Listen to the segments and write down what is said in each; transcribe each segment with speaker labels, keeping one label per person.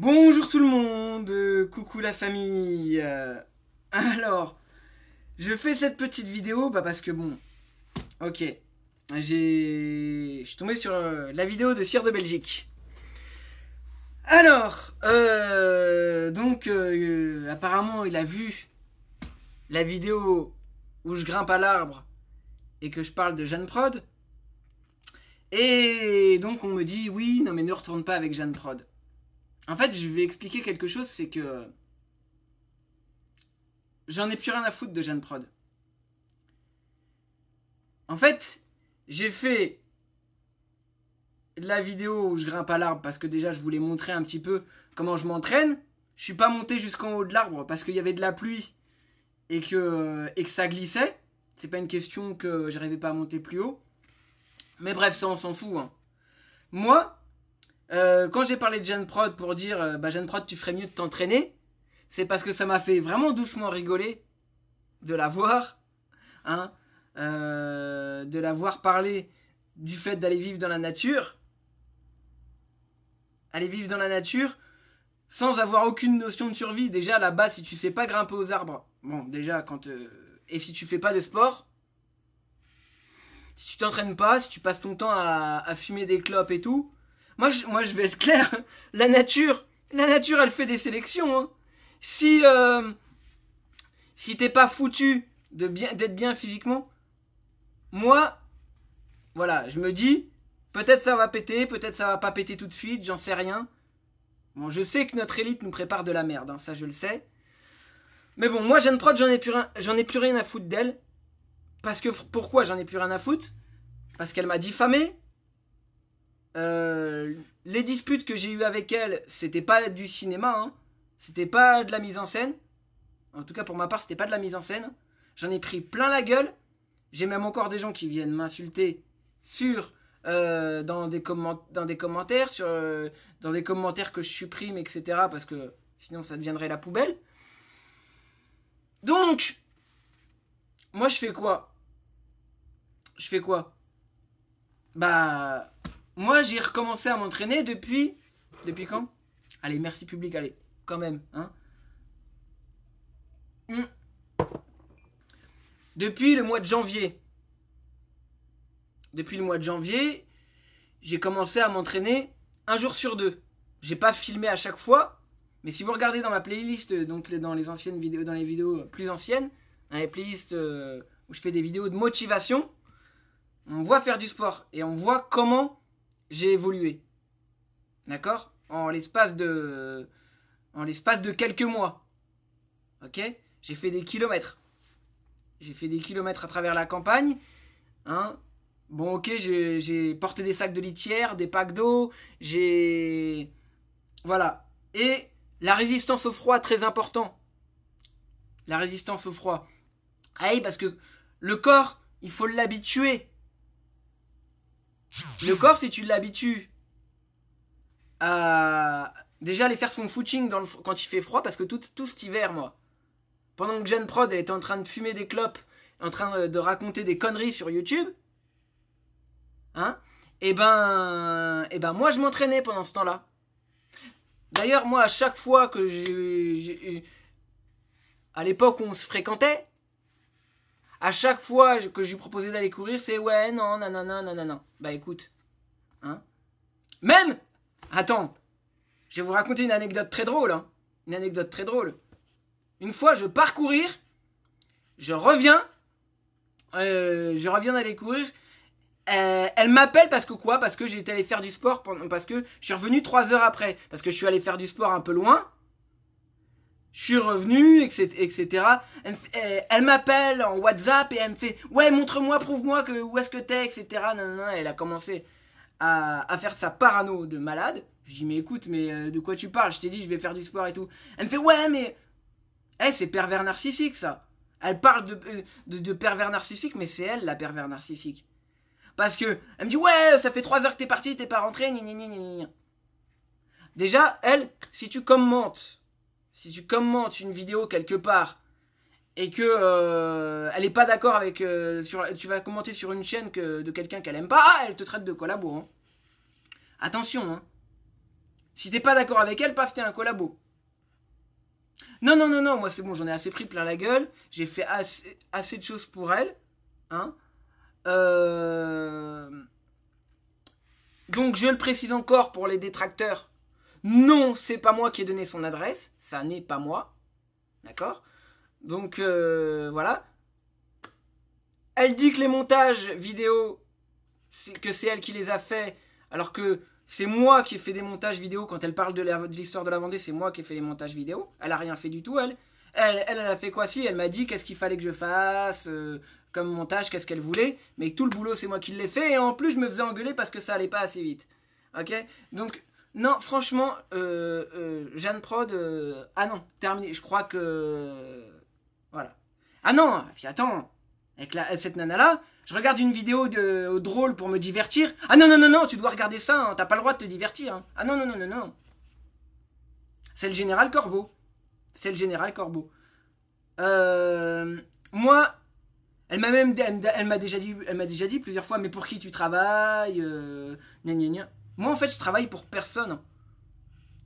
Speaker 1: Bonjour tout le monde, coucou la famille. Alors, je fais cette petite vidéo parce que bon, ok, je suis tombé sur la vidéo de Sire de Belgique. Alors, apparemment il a vu la vidéo où je grimpe à l'arbre et que je parle de Jeanne Prod. Et donc on me dit oui, non mais ne retourne pas avec Jeanne Prod. En fait, je vais expliquer quelque chose, c'est que j'en ai plus rien à foutre de Jeanne Prod. En fait, j'ai fait la vidéo où je grimpe à l'arbre parce que déjà je voulais montrer un petit peu comment je m'entraîne. Je suis pas monté jusqu'en haut de l'arbre parce qu'il y avait de la pluie et que ça glissait. C'est pas une question que j'arrivais pas à monter plus haut. Mais bref, ça on s'en fout. Hein. Moi, quand j'ai parlé de Jeanne Prod pour dire Jeanne Prod, tu ferais mieux de t'entraîner, c'est parce que ça m'a fait vraiment doucement rigoler de la voir, hein, de la voir parler du fait d'aller vivre dans la nature, aller vivre dans la nature sans avoir aucune notion de survie. Déjà là-bas, si tu sais pas grimper aux arbres, bon déjà et si tu fais pas de sport, si tu t'entraînes pas, si tu passes ton temps à fumer des clopes et tout. Moi, je vais être clair, la nature, elle fait des sélections. Hein. Si, si t'es pas foutu d'être bien physiquement, moi, voilà, je me dis, peut-être ça va péter, peut-être ça va pas péter tout de suite, j'en sais rien. Bon, je sais que notre élite nous prépare de la merde, hein, ça je le sais. Mais bon, moi, Jeanne Prod, j'en ai plus rien à foutre d'elle. Parce que, pourquoi j'en ai plus rien à foutre? Parce qu'elle m'a diffamé. Les disputes que j'ai eues avec elle, c'était pas du cinéma, hein. C'était pas de la mise en scène. En tout cas, pour ma part, c'était pas de la mise en scène. J'en ai pris plein la gueule. J'ai même encore des gens qui viennent m'insulter sur dans des commentaires, dans des commentaires que je supprime, etc. Parce que sinon, ça deviendrait la poubelle. Donc, moi, je fais quoi? Bah, moi, j'ai recommencé à m'entraîner depuis... Depuis quand? Allez, merci public, allez, quand même, hein. Depuis le mois de janvier. Depuis le mois de janvier, j'ai commencé à m'entraîner un jour sur deux. J'ai pas filmé à chaque fois, mais si vous regardez dans ma playlist, donc dans les anciennes vidéos, dans les vidéos plus anciennes, dans les playlists où je fais des vidéos de motivation, on voit faire du sport et on voit comment j'ai évolué. D'accord? En l'espace de quelques mois. Ok? J'ai fait des kilomètres. J'ai fait des kilomètres à travers la campagne. Hein? Bon, ok, j'ai porté des sacs de litière, des packs d'eau. J'ai... Voilà. Et la résistance au froid, très important. La résistance au froid. Ah oui, parce que le corps, il faut l'habituer. Le corps, si tu l'habitues à déjà aller faire son footing quand il fait froid, parce que tout cet hiver, moi, pendant que Jeanne Prod elle était en train de fumer des clopes, en train de raconter des conneries sur YouTube, hein, et ben moi je m'entraînais pendant ce temps-là. D'ailleurs, moi, à chaque fois que à l'époque où on se fréquentait, à chaque fois que je lui proposais d'aller courir, c'est ouais, non, nanana, nanana. Bah écoute, hein. Même, attends, je vais vous raconter une anecdote très drôle, hein. Une anecdote très drôle. Une fois, je pars courir, je reviens d'aller courir. Elle m'appelle parce que quoi? Parce que j'étais allé faire du sport, parce que je suis revenu 3 heures après. Parce que je suis allé faire du sport un peu loin. Je suis revenu, etc. Elle m'appelle en WhatsApp et elle me fait ouais, montre-moi, prouve-moi où est-ce que t'es, etc. Nanana. Elle a commencé à faire sa parano de malade. Je dis mais écoute, mais de quoi tu parles? Je t'ai dit je vais faire du sport et tout. Elle me fait ouais, mais c'est pervers narcissique ça. Elle parle de pervers narcissique, mais c'est elle la pervers narcissique. Parce que elle me dit ouais, ça fait 3 heures que t'es parti, t'es pas rentré, gna gna gna gna. Déjà, elle, si tu commentes une vidéo quelque part et que elle est pas d'accord avec tu vas commenter sur une chaîne de quelqu'un qu'elle aime pas, elle te traite de collabo. Hein. Attention, hein. Si t'es pas d'accord avec elle, paf, t'es un collabo. Non, non, non, non, moi c'est bon, j'en ai assez pris plein la gueule. J'ai fait assez de choses pour elle. Hein. Donc je le précise encore pour les détracteurs. Non, c'est pas moi qui ai donné son adresse. Ça n'est pas moi. D'accord. Donc voilà. Elle dit que les montages vidéo, que c'est elle qui les a fait, alors que c'est moi qui ai fait des montages vidéo. Quand elle parle de l'histoire de la Vendée, c'est moi qui ai fait les montages vidéo. Elle a rien fait du tout, elle. Elle a fait quoi? Si, elle m'a dit qu'est-ce qu'il fallait que je fasse comme montage, qu'est-ce qu'elle voulait. Mais tout le boulot, c'est moi qui l'ai fait. Et en plus, je me faisais engueuler parce que ça allait pas assez vite. Ok. Donc, non, franchement, Jeanne Prod, ah non, terminé. Je crois que... Voilà. Ah non, puis attends, avec cette nana-là, je regarde une vidéo drôle pour me divertir. Ah non, non, non, non, tu dois regarder ça, hein, t'as pas le droit de te divertir. Hein. Ah non, non, non, non, non. C'est le général Corbeau. C'est le général Corbeau. Moi, elle m'a déjà dit plusieurs fois, mais pour qui tu travailles gna, gna, gna. Moi, en fait, je travaille pour personne.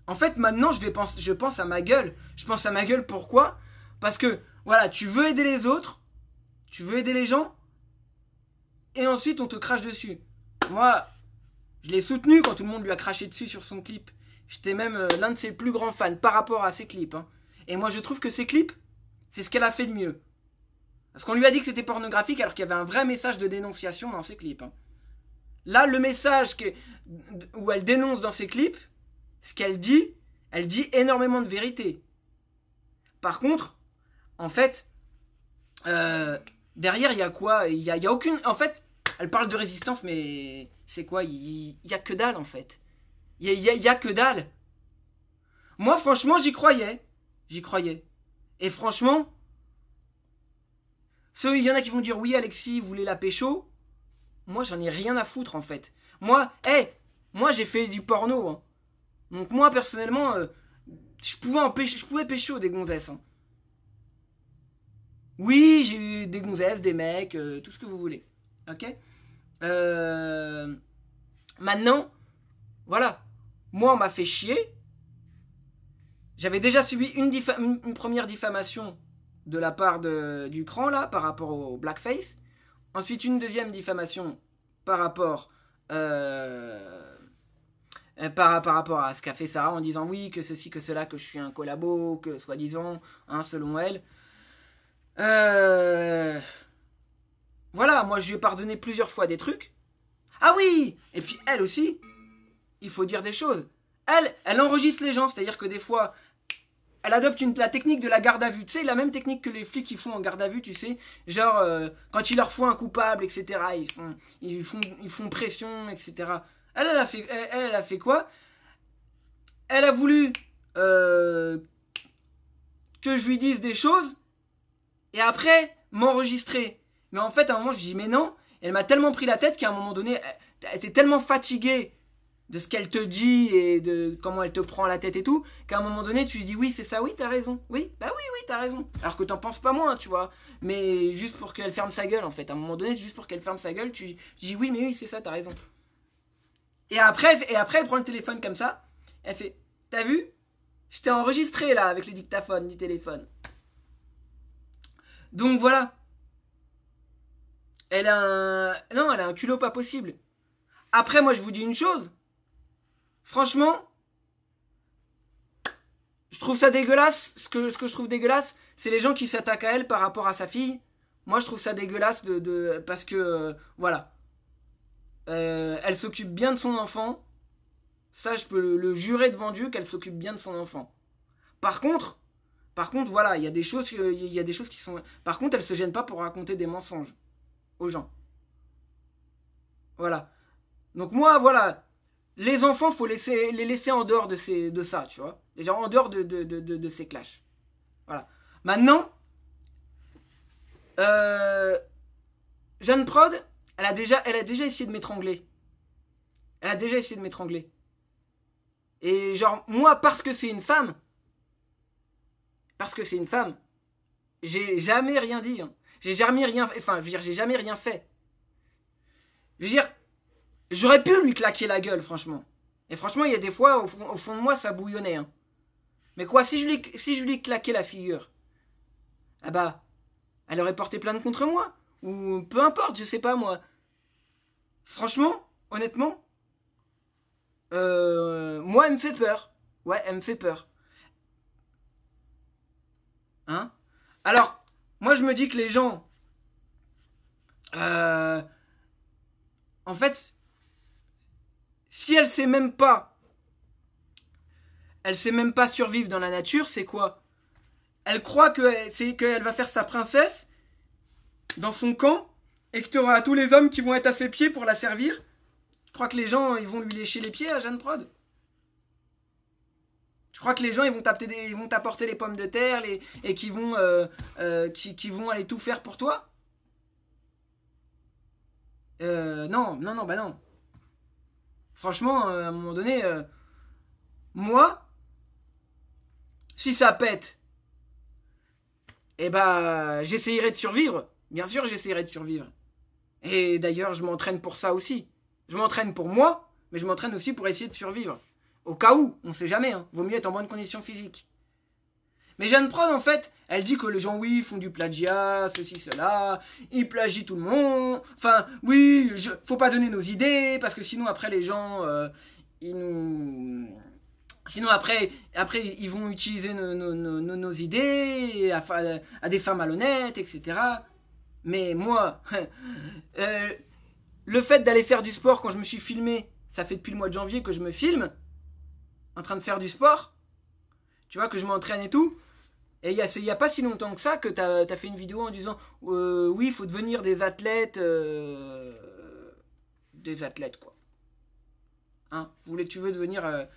Speaker 1: En fait, maintenant, je pense à ma gueule. Je pense à ma gueule, pourquoi? Parce que, voilà, tu veux aider les autres, tu veux aider les gens, et ensuite, on te crache dessus. Moi, je l'ai soutenu quand tout le monde lui a craché dessus sur son clip. J'étais même l'un de ses plus grands fans par rapport à ses clips. Hein. Et moi, je trouve que ses clips, c'est ce qu'elle a fait de mieux. Parce qu'on lui a dit que c'était pornographique alors qu'il y avait un vrai message de dénonciation dans ses clips. Hein. Là, le message où elle dénonce dans ses clips, ce qu'elle dit, elle dit énormément de vérité. Par contre, en fait, derrière, il y a quoi? Il y a aucune... En fait, elle parle de résistance, mais c'est quoi? Il y a que dalle, en fait. Il y a que dalle. Moi, franchement, j'y croyais. J'y croyais. Et franchement, il y en a qui vont dire, oui, Alexis voulait la pécho. Moi, j'en ai rien à foutre, en fait. Moi, moi, j'ai fait du porno. Hein. Donc, moi, personnellement, je pouvais pécho des gonzesses. Hein. Oui, j'ai eu des gonzesses, des mecs, tout ce que vous voulez. Ok. Maintenant, voilà. Moi, on m'a fait chier. J'avais déjà subi une première diffamation de la part du cran, là, par rapport au blackface. Ensuite, une deuxième diffamation par rapport à ce qu'a fait Sarah en disant oui, que ceci, que cela, que je suis un collabo, que soi-disant, hein, selon elle. Voilà, moi je lui ai pardonné plusieurs fois des trucs. Ah oui. Et puis elle aussi, il faut dire des choses. Elle enregistre les gens, c'est-à-dire que des fois, elle adopte la technique de la garde à vue. Tu sais, la même technique que les flics qui font en garde à vue, tu sais. Genre, quand il leur faut un coupable, etc., ils font pression, etc. Elle a fait quoi? Elle a voulu que je lui dise des choses et après m'enregistrer. Mais en fait, à un moment, je dis mais non. Elle m'a tellement pris la tête qu'à un moment donné, elle était tellement fatiguée de ce qu'elle te dit et de comment elle te prend la tête et tout, qu'à un moment donné, tu lui dis oui, c'est ça, oui, t'as raison. Oui, bah oui, oui, t'as raison. Alors que t'en penses pas moins, tu vois. Mais juste pour qu'elle ferme sa gueule, en fait. À un moment donné, juste pour qu'elle ferme sa gueule, tu dis oui, mais oui, c'est ça, t'as raison. Et après, elle prend le téléphone comme ça. Elle fait, t'as vu? Je t'ai enregistré là avec le dictaphone du téléphone. Donc voilà. Non, elle a un culot pas possible. Après, moi, je vous dis une chose. Franchement, je trouve ça dégueulasse. Ce que je trouve dégueulasse, c'est les gens qui s'attaquent à elle par rapport à sa fille. Moi, je trouve ça dégueulasse parce que, voilà. Elle s'occupe bien de son enfant. Ça, je peux le jurer devant Dieu qu'elle s'occupe bien de son enfant. Par contre, voilà, il y a des choses qui sont... Par contre, elle se gêne pas pour raconter des mensonges aux gens. Voilà. Donc moi, voilà. Les enfants, faut les laisser en dehors de ça, tu vois. Déjà en dehors de ces clashs. Voilà. Maintenant, Jeanne Prod, elle a déjà essayé de m'étrangler. Elle a déjà essayé de m'étrangler. Et genre, moi, parce que c'est une femme, j'ai jamais rien dit. Hein. J'ai jamais rien fait. Enfin, je veux dire, j'ai jamais rien fait. Je veux dire, j'aurais pu lui claquer la gueule, franchement. Et franchement, il y a des fois, au fond de moi, ça bouillonnait. Hein. Mais quoi, si je lui claquais la figure, ah bah, elle aurait porté plainte contre moi. Ou peu importe, je sais pas moi. Franchement, honnêtement, moi, elle me fait peur. Ouais, elle me fait peur. Hein? Alors, moi, je me dis que les gens... en fait, si elle sait même pas... Elle sait même pas survivre dans la nature, c'est quoi? Elle croit qu'elle va faire sa princesse dans son camp et que tu auras tous les hommes qui vont être à ses pieds pour la servir. Tu crois que les gens ils vont lui lécher les pieds à Jeanne Prod? Tu crois que les gens ils vont t'apporter les pommes de terre et qui vont aller tout faire pour toi? Non, non, non, bah non. Franchement, à un moment donné, moi, si ça pète, eh bah, j'essayerai de survivre. Bien sûr, j'essayerai de survivre. Et d'ailleurs, je m'entraîne pour ça aussi. Je m'entraîne pour moi, mais je m'entraîne aussi pour essayer de survivre. Au cas où, on sait jamais, hein. Vaut mieux être en bonne condition physique. Mais Jeanne Prod, en fait, elle dit que les gens, oui, font du plagiat, ceci, cela, ils plagient tout le monde. Enfin, oui, faut pas donner nos idées, parce que sinon, après, les gens, ils nous... Sinon, après, ils vont utiliser nos idées à des fins malhonnêtes, etc. Mais moi, le fait d'aller faire du sport quand je me suis filmé, ça fait depuis le mois de janvier que je me filme, en train de faire du sport, tu vois, que je m'entraîne et tout. Et il y a pas si longtemps que ça que t'as fait une vidéo en disant oui, il faut devenir des athlètes. Des athlètes, quoi. Hein, tu veux devenir.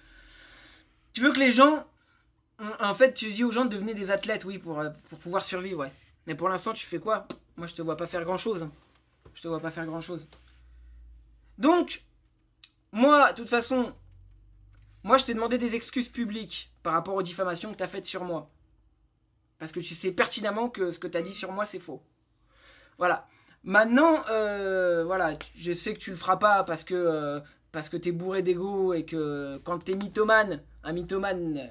Speaker 1: Tu veux que les gens. En fait, tu dis aux gens de devenir des athlètes, oui, pour pouvoir survivre, ouais. Mais pour l'instant, tu fais quoi? Moi, je te vois pas faire grand chose. Hein. Je te vois pas faire grand chose. Donc, moi, de toute façon, moi, je t'ai demandé des excuses publiques par rapport aux diffamations que t'as faites sur moi. Parce que tu sais pertinemment que ce que t'as dit sur moi, c'est faux. Voilà. Maintenant, voilà, je sais que tu le feras pas parce que t'es bourré d'ego et que quand t'es mythomane, un mythomane,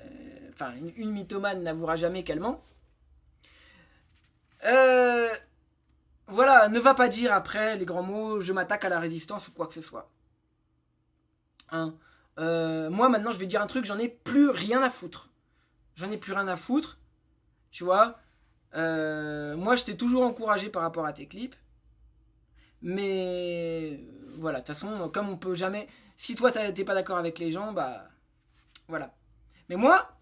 Speaker 1: enfin une mythomane n'avouera jamais qu'elle ment. Voilà, ne va pas dire après les grands mots, je m'attaque à la résistance ou quoi que ce soit. Hein. Moi maintenant je vais dire un truc, j'en ai plus rien à foutre. J'en ai plus rien à foutre, tu vois. Moi je t'ai toujours encouragé par rapport à tes clips. Mais voilà, de toute façon, comme on peut jamais... Si toi t'es pas d'accord avec les gens, bah... Voilà. Mais moi,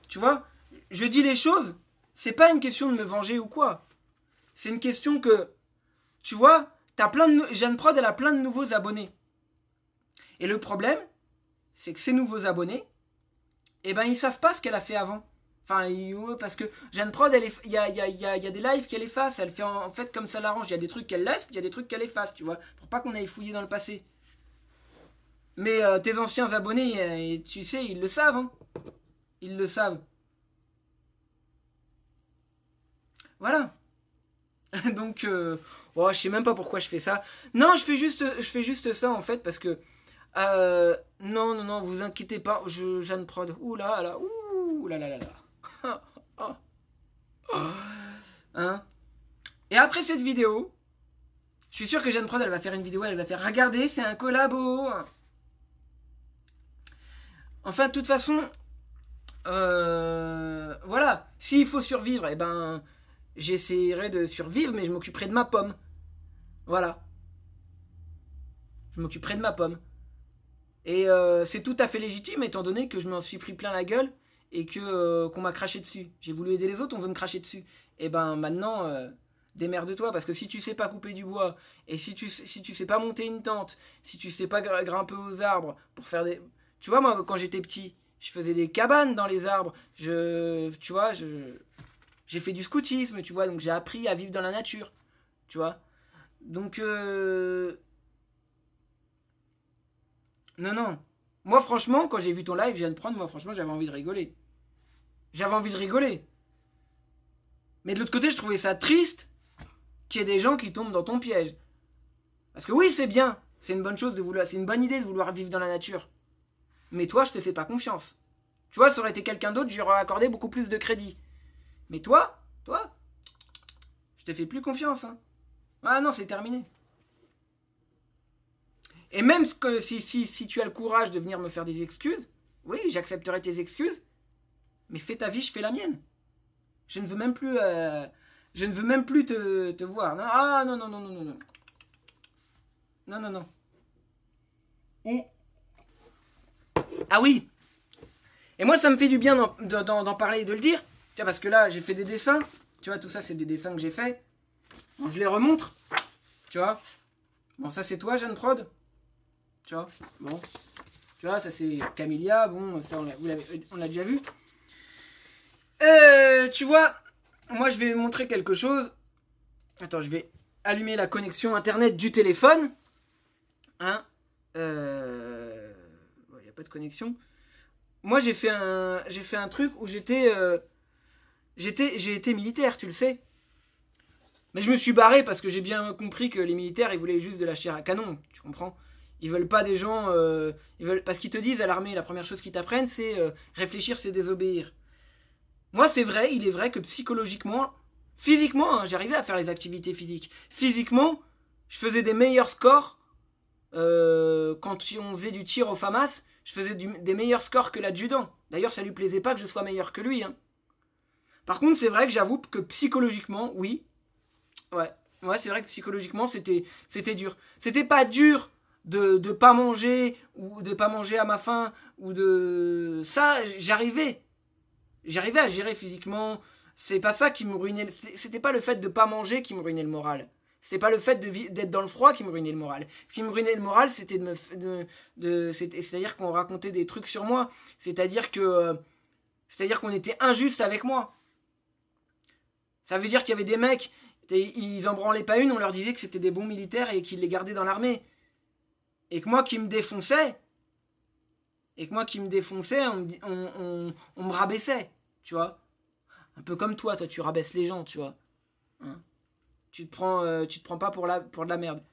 Speaker 1: tu vois, je dis les choses, c'est pas une question de me venger ou quoi. C'est une question que, tu vois, Jeanne Prod, elle a plein de nouveaux abonnés. Et le problème, c'est que ces nouveaux abonnés, eh ben, ils savent pas ce qu'elle a fait avant. Enfin, parce que Jeanne Prod, il y a des lives qu'elle efface. Elle fait en fait comme ça l'arrange. Il y a des trucs qu'elle laisse, puis il y a des trucs qu'elle efface, tu vois. Pour pas qu'on aille fouiller dans le passé. Mais tes anciens abonnés, tu sais, ils le savent. Hein. Ils le savent. Voilà. Donc, oh, je sais même pas pourquoi je fais ça. Non, je fais juste ça en fait parce que non, non, non, vous inquiétez pas, Jeanne Prod. Ouh là là, ouh là là là là. Hein? Et après cette vidéo, je suis sûr que Jeanne Prod, elle va faire une vidéo, elle va faire regardez, c'est un collabo. Enfin, de toute façon, voilà, s'il faut survivre, eh ben, j'essaierai de survivre, mais je m'occuperai de ma pomme. Voilà. Je m'occuperai de ma pomme. Et c'est tout à fait légitime, étant donné que je m'en suis pris plein la gueule et qu'on m'a craché dessus. J'ai voulu aider les autres, on veut me cracher dessus. Et ben maintenant, démerde-toi, parce que si tu sais pas couper du bois, et si tu sais pas monter une tente, si tu sais pas grimper aux arbres pour faire des... Tu vois, moi, quand j'étais petit, je faisais des cabanes dans les arbres. Tu vois, j'ai fait du scoutisme, tu vois, donc j'ai appris à vivre dans la nature, tu vois. Donc, non, non. Moi, franchement, quand j'ai vu ton live, je viens de prendre, moi, franchement, j'avais envie de rigoler. J'avais envie de rigoler. Mais de l'autre côté, je trouvais ça triste qu'il y ait des gens qui tombent dans ton piège. Parce que oui, c'est bien. C'est une bonne chose de vouloir... C'est une bonne idée de vouloir vivre dans la nature. Mais toi, je te fais pas confiance. Tu vois, ça aurait été quelqu'un d'autre, j'aurais accordé beaucoup plus de crédit. Mais toi, je te fais plus confiance. Hein. Ah non, c'est terminé. Et même si tu as le courage de venir me faire des excuses, oui, j'accepterai tes excuses, mais fais ta vie, je fais la mienne. Je ne veux même plus, te voir. Non, ah non, non, non, non, non, non. Non, non, non. Ah oui. Et moi, ça me fait du bien d'en parler et de le dire. Tu vois, parce que là, j'ai fait des dessins. Tu vois, tout ça, c'est des dessins que j'ai faits. Bon, je les remontre. Tu vois. Bon, ça, c'est toi, Jeanne Prod. Tu vois. Bon. Tu vois, ça, c'est Camélia. Bon, ça, on l'a déjà vu. Tu vois, moi, je vais montrer quelque chose. Attends, je vais allumer la connexion Internet du téléphone. Hein. Il n'y a pas de connexion. Moi, j'ai fait un truc où j'ai été militaire, tu le sais. Mais je me suis barré parce que j'ai bien compris que les militaires, ils voulaient juste de la chair à canon, tu comprends. Ils veulent pas des gens... parce qu'ils te disent à l'armée, la première chose qu'ils t'apprennent, c'est réfléchir, c'est désobéir. Moi, c'est vrai, il est vrai que psychologiquement, physiquement, hein, j'arrivais à faire les activités physiques. Physiquement, je faisais des meilleurs scores quand on faisait du tir au FAMAS. Je faisais des meilleurs scores que l'adjudant. D'ailleurs, ça lui plaisait pas que je sois meilleur que lui. Hein. Par contre, c'est vrai que j'avoue que psychologiquement, oui. Ouais, c'est vrai que psychologiquement, c'était dur. C'était pas dur de pas manger ou de pas manger à ma faim ou de ça. J'arrivais à gérer physiquement. C'est pas ça qui me ruinait. C'était pas le fait de pas manger qui me ruinait le moral. C'est pas le fait d'être dans le froid qui me ruinait le moral. Ce qui me ruinait le moral, c'était c'est-à-dire qu'on racontait des trucs sur moi. C'est-à-dire qu'on était injuste avec moi. Ça veut dire qu'il y avait des mecs, ils en branlaient pas une, on leur disait que c'était des bons militaires et qu'ils les gardaient dans l'armée. Et que moi qui me défonçais, on me rabaissait, tu vois. Un peu comme toi tu rabaisses les gens, tu vois. Hein. Tu te prends pas pour de la merde.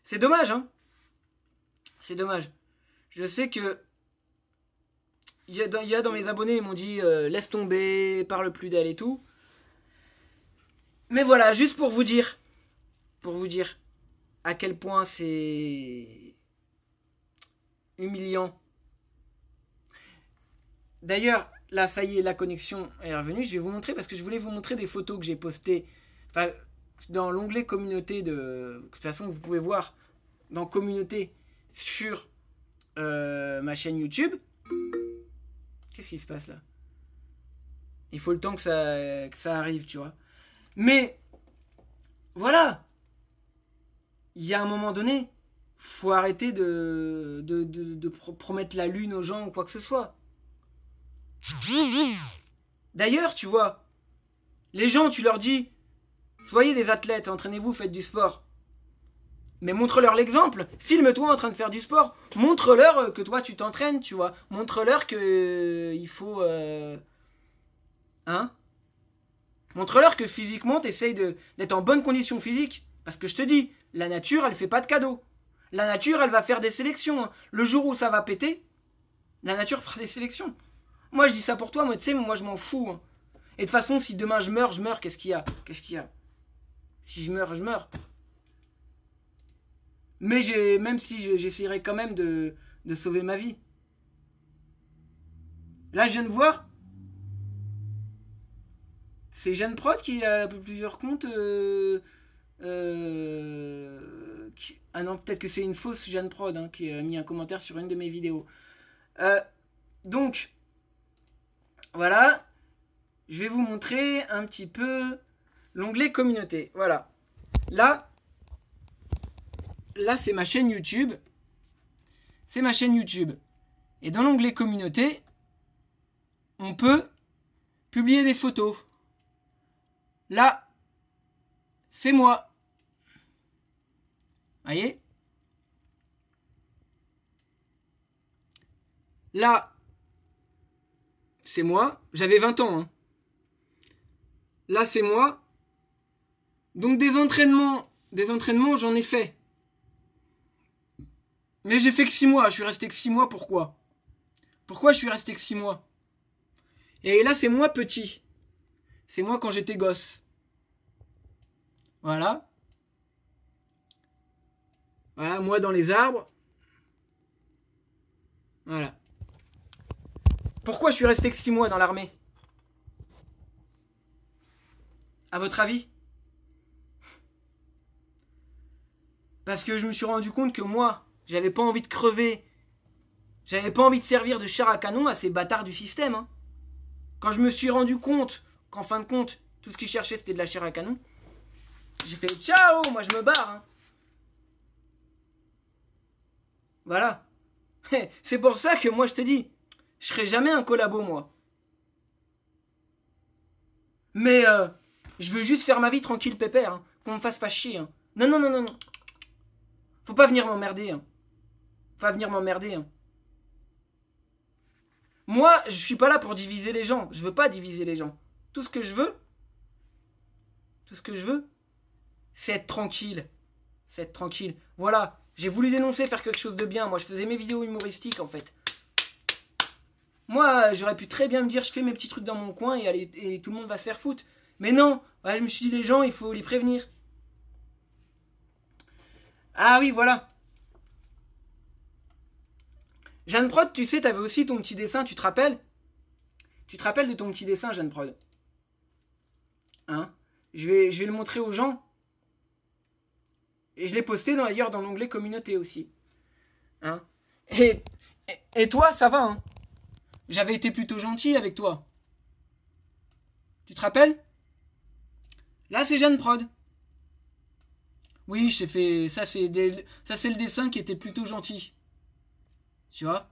Speaker 1: C'est dommage, hein. C'est dommage. Je sais que il y a dans mes abonnés, ils m'ont dit laisse tomber, parle plus d'elle et tout. Mais voilà, juste pour vous dire à quel point c'est humiliant. D'ailleurs, là, ça y est, la connexion est revenue. Je vais vous montrer parce que je voulais vous montrer des photos que j'ai postées. Enfin, dans l'onglet communauté de toute façon, vous pouvez voir dans communauté sur ma chaîne YouTube. Qu'est-ce qui se passe là? Il faut le temps que ça arrive, tu vois. Mais voilà. Il y a un moment donné, faut arrêter de promettre la lune aux gens ou quoi que ce soit. D'ailleurs, tu vois, les gens, tu leur dis, soyez des athlètes, entraînez-vous, faites du sport. Mais montre-leur l'exemple. Filme-toi en train de faire du sport. Montre-leur que toi, tu t'entraînes, tu vois. Montre-leur que il faut... Hein? Montre-leur que physiquement, t'essayes d'être en bonne condition physique. Parce que je te dis, la nature, elle fait pas de cadeaux. La nature, elle va faire des sélections. Hein. Le jour où ça va péter, la nature fera des sélections. Moi, je dis ça pour toi, moi, tu sais, moi, je m'en fous. Hein. Et de toute façon, si demain je meurs, qu'est-ce qu'il y a? Si je meurs, je meurs. Mais même si j'essaierai quand même de sauver ma vie. Là, je viens de voir. C'est Jeanne Prod qui a plusieurs comptes. Ah non, peut-être que c'est une fausse Jeanne Prod hein, qui a mis un commentaire sur une de mes vidéos. Donc, voilà. Je vais vous montrer un petit peu l'onglet communauté. Voilà. Là, c'est ma chaîne YouTube. C'est ma chaîne YouTube. Et dans l'onglet communauté, on peut publier des photos. Là, c'est moi. Voyez? Là, c'est moi. J'avais 20 ans. Hein. Là, c'est moi. Donc des entraînements, j'en ai fait. Mais j'ai fait que 6 mois, je suis resté que 6 mois, pourquoi? Pourquoi je suis resté que 6 mois? Et là, c'est moi petit. C'est moi quand j'étais gosse. Voilà. Voilà, moi dans les arbres. Voilà. Pourquoi je suis resté que 6 mois dans l'armée? À votre avis? Parce que je me suis rendu compte que moi, j'avais pas envie de crever. J'avais pas envie de servir de chair à canon à ces bâtards du système. Hein. Quand je me suis rendu compte qu'en fin de compte, tout ce qu'ils cherchaient c'était de la chair à canon, j'ai fait ciao, moi je me barre. Hein. Voilà. C'est pour ça que moi je te dis, je serai jamais un collabo moi. Mais je veux juste faire ma vie tranquille pépère, hein. Qu'on me fasse pas chier. Hein. Non, non, non, non, non. Faut pas venir m'emmerder. Hein. Faut pas venir m'emmerder. Hein. Moi, je suis pas là pour diviser les gens. Je veux pas diviser les gens. Tout ce que je veux, c'est être tranquille. C'est être tranquille. Voilà. J'ai voulu dénoncer, faire quelque chose de bien. Moi, je faisais mes vidéos humoristiques, en fait. Moi, j'aurais pu très bien me dire, je fais mes petits trucs dans mon coin et tout le monde va se faire foutre. Mais non. Ouais, je me suis dit, les gens, il faut les prévenir. Ah oui, voilà. Jeanne Prod, tu sais, t'avais aussi ton petit dessin, tu te rappelles? Tu te rappelles de ton petit dessin, Jeanne Prod? Hein? Je vais le montrer aux gens. Et je l'ai posté d'ailleurs dans l'onglet communauté aussi. Hein? Et toi, ça va, hein? J'avais été plutôt gentil avec toi. Tu te rappelles? Là, c'est Jeanne Prod. Oui, j'ai fait. Ça, c'est le dessin qui était plutôt gentil. Tu vois?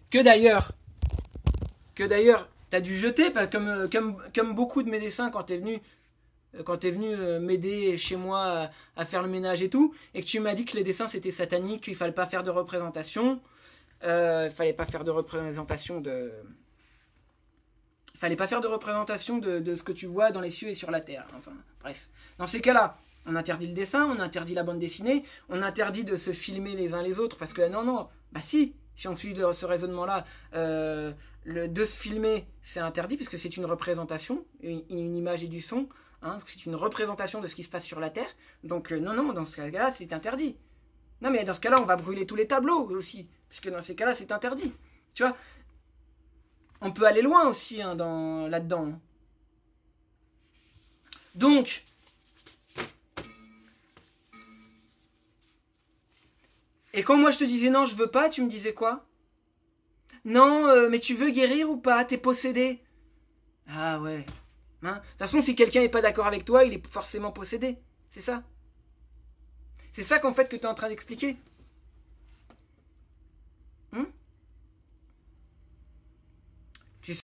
Speaker 1: Que d'ailleurs, t'as dû jeter, comme beaucoup de mes dessins quand t'es venu m'aider chez moi faire le ménage et tout, et que tu m'as dit que les dessins c'était satanique, qu'il fallait pas faire de représentation, fallait pas faire de représentation de, de ce que tu vois dans les cieux et sur la terre. Enfin, bref. Dans ces cas-là, on interdit le dessin, on interdit la bande dessinée, on interdit de se filmer les uns les autres, parce que non, bah si on suit ce raisonnement-là, de se filmer, c'est interdit, puisque c'est une représentation, une image et du son, hein, c'est une représentation de ce qui se passe sur la Terre, donc non, dans ce cas-là, c'est interdit. Non, mais dans ce cas-là, on va brûler tous les tableaux aussi, puisque dans ces cas-là, c'est interdit. Tu vois, on peut aller loin aussi hein, là-dedans. Donc, et quand moi je te disais non, je veux pas, tu me disais quoi? Non, mais tu veux guérir ou pas? T'es possédé. Ah ouais. Hein? De toute façon, si quelqu'un n'est pas d'accord avec toi, il est forcément possédé. C'est ça. C'est ça qu'en fait que tu es en train d'expliquer.